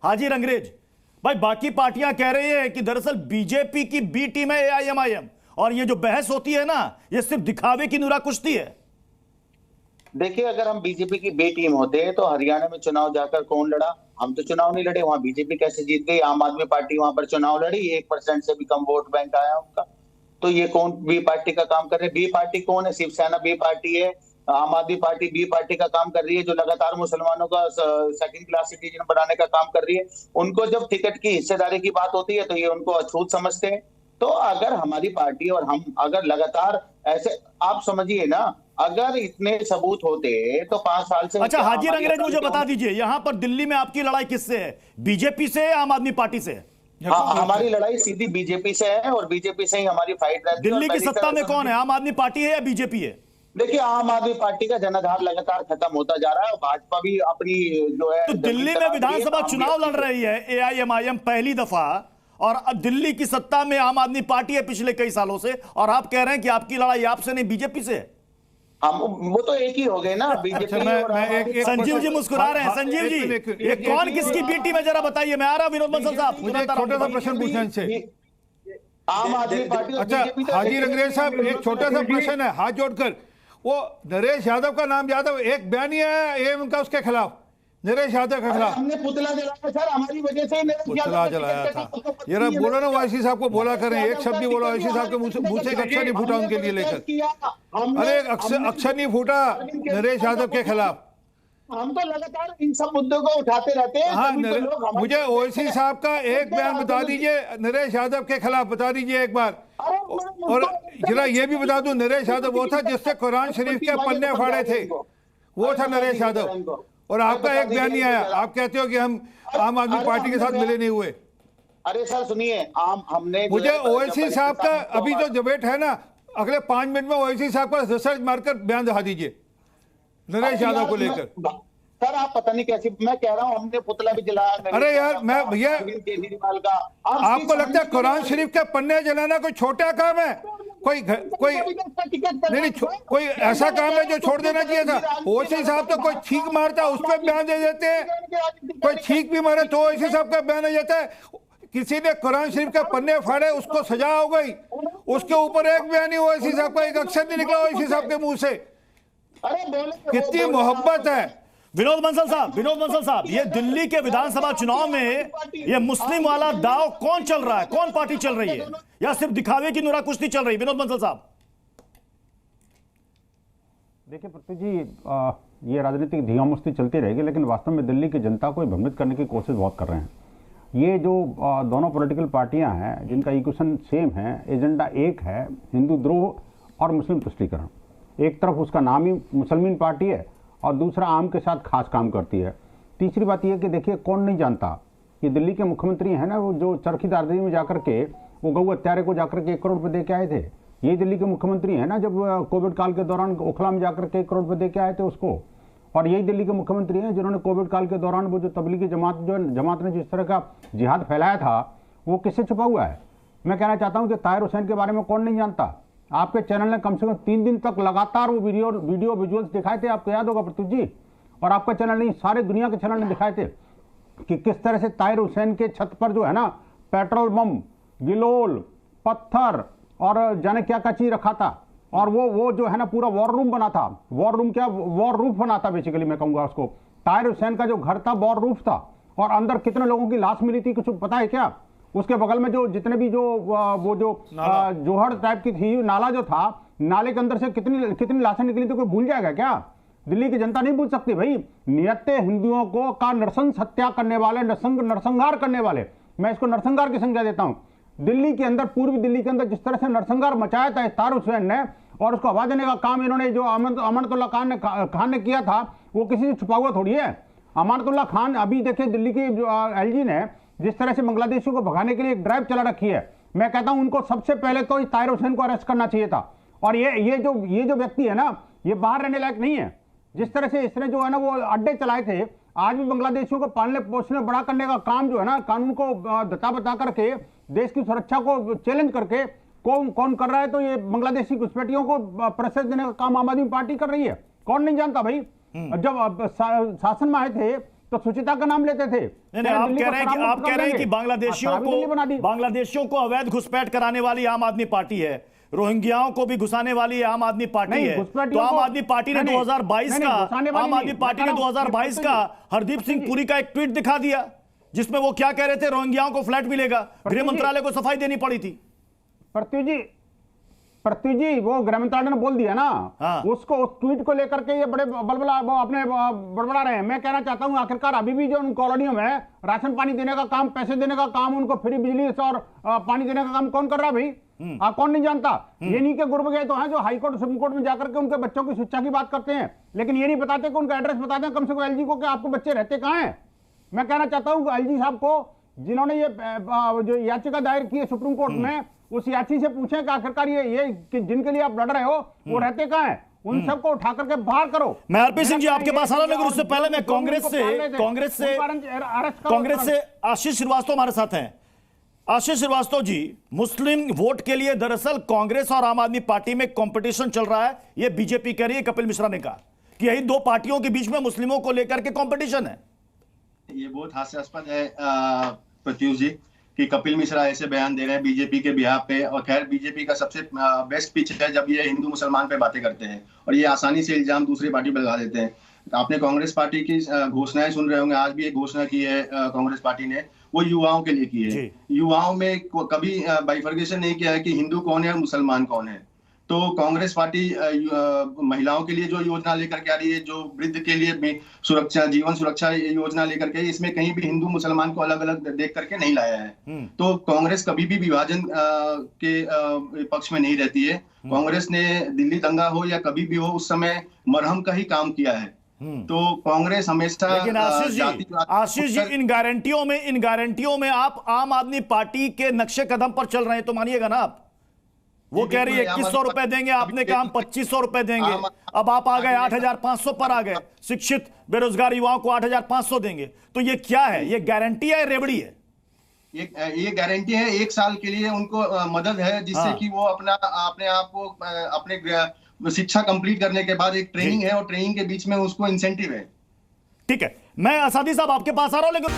हाजी रंगरेज भाई, बाकी पार्टियां कह रही है कि दरअसल बीजेपी की बी टीम है एआईएमआईएम, और ये जो बहस होती है ना, ये सिर्फ दिखावे की नुरा कुश्ती है। देखिए, अगर हम बीजेपी की बी टीम होते तो हरियाणा में चुनाव जाकर कौन लड़ा? हम तो चुनाव नहीं लड़े, वहां बीजेपी कैसे जीत गई? आम आदमी पार्टी वहां पर चुनाव लड़ी, 1% से भी कम वोट बैंक आया उनका। तो ये कौन बी पार्टी का काम कर रहे हैं? बी पार्टी कौन है? शिवसेना बी पार्टी है, आम आदमी पार्टी बी पार्टी का काम कर रही है, जो लगातार मुसलमानों का सेकंड क्लास सिटीजन बनाने का काम कर रही है। उनको जब टिकट की हिस्सेदारी की बात होती है तो ये उनको अछूत समझते हैं। तो अगर हमारी पार्टी और हम अगर लगातार ऐसे, आप समझिए ना, अगर इतने सबूत होते तो 5 साल से। अच्छा हाजी रंगरेज, मुझे बता दीजिए, यहां पर दिल्ली में आपकी लड़ाई किससे है? बीजेपी से, आम आदमी पार्टी से? हमारी लड़ाई सीधी बीजेपी से है और बीजेपी से ही हमारी फाइट रहती है। दिल्ली की सत्ता में कौन है, आम आदमी पार्टी है या बीजेपी है? देखिए, आम आदमी पार्टी का जनाधार लगातार खत्म होता जा रहा है और भाजपा भी अपनी जो है। तो दिल्ली में विधानसभा चुनाव लड़ रही है एआईएमआईएम पहली दफा, और अब दिल्ली की सत्ता में आम आदमी पार्टी है पिछले कई सालों से, और आप कह रहे हैं कि आपकी लड़ाई आपसे नहीं बीजेपी से है। हम वो तो एक ही हो गए ना, बीजेपी। संजीव जी मुस्कुरा रहे हैं। संजीव जी, ये कौन किसकी बीटी में, जरा बताइए। मैं आ रहा हूं विनोद बंसल साहब, मुझे छोटा सा प्रश्न पूछना इनसे। आम आदमी पार्टी। अच्छा हाजी रंगरेज साहब, एक छोटा सा प्रश्न है हाथ जोड़कर। वो नरेश यादव का नाम यादव, एक बयान ही है एएमएम का उसके खिलाफ, नरेश यादव के खिलाफ। हमने पुतला जलाया सर, हमारी वजह से पुतला जलाया था। ये बोलो ना, ओवैसी साहब को बोला करें, एक शब्द ही बोला ओवैसी साहब के मुंह से एक अक्षर नहीं फूटा उनके लिए लेकर। अरे अक्षर नहीं फूटा नरेश यादव के खिलाफ। हम तो लगातार इन सब मुद्दों को उठाते रहते हैं। हाँ, मुझे ओवैसी साहब का एक बयान बता दीजिए नरेश यादव के खिलाफ, बता दीजिए एक बार। और जरा ये भी बता दूं, नरेश यादव वो था जिससे कुरान शरीफ के पन्ने फाड़े थे, वो था नरेश यादव। और आपका एक बयान नहीं आया। आप कहते हो कि हम आम आदमी पार्टी के साथ मिले नहीं हुए। अरे सर सुनिए, हमने मुझे ओवैसी साहब का अभी जो डिबेट है ना, अगले 5 मिनट में ओवैसी साहब का रिसर्च मारकर बयान दिखा दीजिए नरेश यादव को लेकर। सर आप पता नहीं कैसी, मैं कह रहा हूँ हमने पुतला भी जलाया। अरे यार, मैं भैया, केजरीवाल का आपको लगता है कुरान शरीफ के पन्ने जलाना कोई छोटा काम है? कोई नहीं, कोई ऐसा काम है जो छोड़ देना चाहिए था? ओवैसी साहब तो कोई छींक मारता उस पर बयान दे देते हैं, कोई छींक भी मारे तो ओवैसी साहब का बयान आ जाता है। किसी ने कुरान शरीफ के पन्ने फाड़े, उसको सजा हो गई, उसके ऊपर एक बयान नहीं ओवैसी साहब का, एक अक्षर नहीं निकला ओवैसी साहब के मुंह से। कितनी मोहब्बत है। विनोद बंसल साहब, ये दिल्ली के विधानसभा चुनाव में ये मुस्लिम वाला दाव कौन चल रहा है, कौन पार्टी चल रही है, या सिर्फ दिखावे की नुरा कुश्ती चल रही है? विनोद बंसल साहब देखिए पृथ्वी जी, ये राजनीतिक धींगामुश्ती चलती रहेगी, लेकिन वास्तव में दिल्ली की जनता को भ्रमित करने की कोशिश बहुत कर रहे हैं। ये जो दोनों पॉलिटिकल पार्टियां हैं जिनका इक्वेशन सेम है, एजेंडा एक है, हिंदू द्रोह और मुस्लिम तुष्टीकरण। एक तरफ उसका नाम ही मुसलमान पार्टी है और दूसरा आम के साथ खास काम करती है। तीसरी बात यह कि देखिए, कौन नहीं जानता कि दिल्ली के मुख्यमंत्री हैं ना, वो जो चरखी दादरी में जाकर के वो गऊ हत्यारे को जाकर के 1 करोड़ रुपये दे के आए थे। ये दिल्ली के मुख्यमंत्री हैं ना, जब कोविड काल के दौरान ओखला में जाकर के 1 करोड़ रुपये दे के आए थे उसको। और यही दिल्ली के मुख्यमंत्री हैं जिन्होंने कोविड काल के दौरान वो जो तबलीगी जमात ने जिस तरह का जिहाद फैलाया था, वो किससे छुपा हुआ है? मैं कहना चाहता हूँ कि ताहिर हुसैन के बारे में कौन नहीं जानता। आपके चैनल ने कम से कम 3 दिन तक लगातार वो वीडियो विजुअल्स दिखाए थे, आपको याद होगा प्रत्युष जी। और आपका चैनल नहीं, सारे दुनिया के चैनल ने दिखाए थे कि किस तरह से ताहिर हुसैन के छत पर जो है ना, पेट्रोल बम, गिलोल, पत्थर और जाने क्या क्या चीज रखा था। और वो जो है ना, पूरा वॉर रूम बना था। वॉर रूम क्या, वॉर रूफ बना था बेसिकली, मैं कहूँगा उसको। ताहिर हुसैन का जो घर था वॉर रूफ था। और अंदर कितने लोगों की लाश मिली थी कुछ पता है क्या? उसके बगल में जो जितने भी वो जो जोहड़ टाइप की थी नाला जो था, नाले के अंदर से कितनी लाशें निकली थी, कोई भूल जाएगा क्या? दिल्ली की जनता नहीं भूल सकती भाई। निहत्थे हिंदुओं को का नरसंस हत्या करने वाले, नरसंहार करने वाले, मैं इसको नरसंहार की संज्ञा देता हूं। दिल्ली के अंदर, पूर्वी दिल्ली के अंदर जिस तरह से नरसंहार मचाया था ताहिर हुसैन ने, और उसको हवा देने का काम इन्होंने जो अमानतुल्लाह खान ने किया था, वो किसी से छुपा हुआ थोड़ी है। अमानतुल्लाह खान, अभी देखिए दिल्ली की एलजी ने जिस तरह से बांग्लादेशियों को भगाने के लिए एक ड्राइव चला रखी है, मैं कहता हूं उनको सबसे पहले तो ताहिर हुसैन को अरेस्ट करना चाहिए था। और ये जो व्यक्ति है ना, ये बाहर रहने लायक नहीं है। जिस तरह से इसने जो है ना वो अड्डे चलाए थे, आज भी बांग्लादेशियों को पालने पोषने बड़ा करने का काम जो है ना, कानून को दता बता करके देश की सुरक्षा को चैलेंज करके कौन कर रहा है? तो ये बांग्लादेशी घुसपैठियों को प्रोसेस देने का काम आम आदमी पार्टी कर रही है। कौन नहीं जानता भाई? जब शासन में आए थे तो सुचिता का नाम लेते थे। नहीं, आप कह रहे हैं कि बांग्लादेशियों को अवैध घुसपैठ कराने वाली आम आदमी पार्टी है, रोहिंग्याओं को भी घुसाने वाली आम आदमी पार्टी है। तो आम आदमी पार्टी ने 2022 का हरदीप सिंह पुरी का एक ट्वीट दिखा दिया जिसमें वो क्या कह रहे थे, रोहिंग्याओं को फ्लैट मिलेगा। गृह मंत्रालय को सफाई देनी पड़ी थी। पृथ्वी जी वो गृह मंत्रालय ने बोल दिया ना। हाँ। उसको उस ट्वीट को लेकर के ये बड़े बड़बड़ा रहे हैं। मैं कहना चाहता हूं आखिरकार अभी भी जो उन कॉलोनियों में राशन पानी देने का काम, पैसे देने का काम, उनको फ्री बिजली और पानी देने का काम कौन कर रहा है भाई? कौन नहीं जानता? ये नहीं के गुर्ब गए तो हैं जो हाई कोर्ट सुप्रीम कोर्ट में जाकर के उनके बच्चों की शिक्षा की बात करते हैं, लेकिन ये नहीं बताते कि उनका एड्रेस बताते हैं कम से कम एलजी को कि आपको बच्चे रहते कहां हैं। मैं कहना चाहता हूं एलजी साहब को, जिन्होंने ये जो याचिका दायर की है सुप्रीम कोर्ट में, उस याची से पूछें कि आखिरकार ये कि जिनके लिए आप लड़ रहे हो वो रहते कहां हैं, उन सबको उठा करके बाहर करो। मैं आरपी सिंह जी आपके पास आ रहा हूं, लेकिन उससे पहले मैं कांग्रेस से आशीष श्रीवास्तव हमारे साथ हैं। आशीष श्रीवास्तव जी, मुस्लिम वोट के लिए दरअसल कांग्रेस और आम आदमी पार्टी में कंपटीशन चल रहा है, यह बीजेपी कह रही है। कपिल मिश्रा ने कहा कि यही दो पार्टियों के बीच में मुस्लिमों को लेकर के कंपटीशन है। ये बहुत हास्यास्पद है प्रत्युष जी कि कपिल मिश्रा ऐसे बयान दे रहे हैं बीजेपी के बिहाफ पे। और खैर बीजेपी का सबसे बेस्ट पिच है जब ये हिंदू मुसलमान पे बातें करते हैं और ये आसानी से इल्जाम दूसरी पार्टी पर लगा देते हैं। आपने कांग्रेस पार्टी की घोषणाएं सुन रहे होंगे, आज भी एक घोषणा की है कांग्रेस पार्टी ने, वो युवाओं के लिए की है। युवाओं में कभी बाइफर्केशन नहीं किया है कि हिंदू कौन है और मुसलमान कौन है। तो कांग्रेस पार्टी महिलाओं के लिए जो योजना लेकर के आ रही है, जो वृद्ध के लिए सुरक्षा, जीवन सुरक्षा योजना लेकर के, इसमें कहीं भी हिंदू मुसलमान को अलग अलग देख करके नहीं लाया है। तो कांग्रेस कभी भी विभाजन के पक्ष में नहीं रहती है। कांग्रेस ने दिल्ली दंगा हो या कभी भी हो, उस समय मरहम का ही काम किया है। तो कांग्रेस हमेशा, लेकिन आशीष जी इन गारंटियों में आप आम आदमी पार्टी के नक्शे कदम पर चल रहे हैं, तो मानिएगा ना आप? वो कह रही है 2100 रुपए देंगे, आपने कहा हम 2500 रुपए देंगे। अब आप आ गए 8500 पर आ गए, शिक्षित बेरोजगार युवाओं को 8500 देंगे। तो ये क्या है? ये गारंटी है, रेवड़ी है? ये गारंटी है, 1 साल के लिए उनको मदद है, जिससे कि वो अपने आप को अपने शिक्षा कंप्लीट करने के बाद एक ट्रेनिंग है और ट्रेनिंग के बीच में उसको इंसेंटिव है। ठीक है, मैं असादी साहब आपके पास आ रहा हूं, लेकिन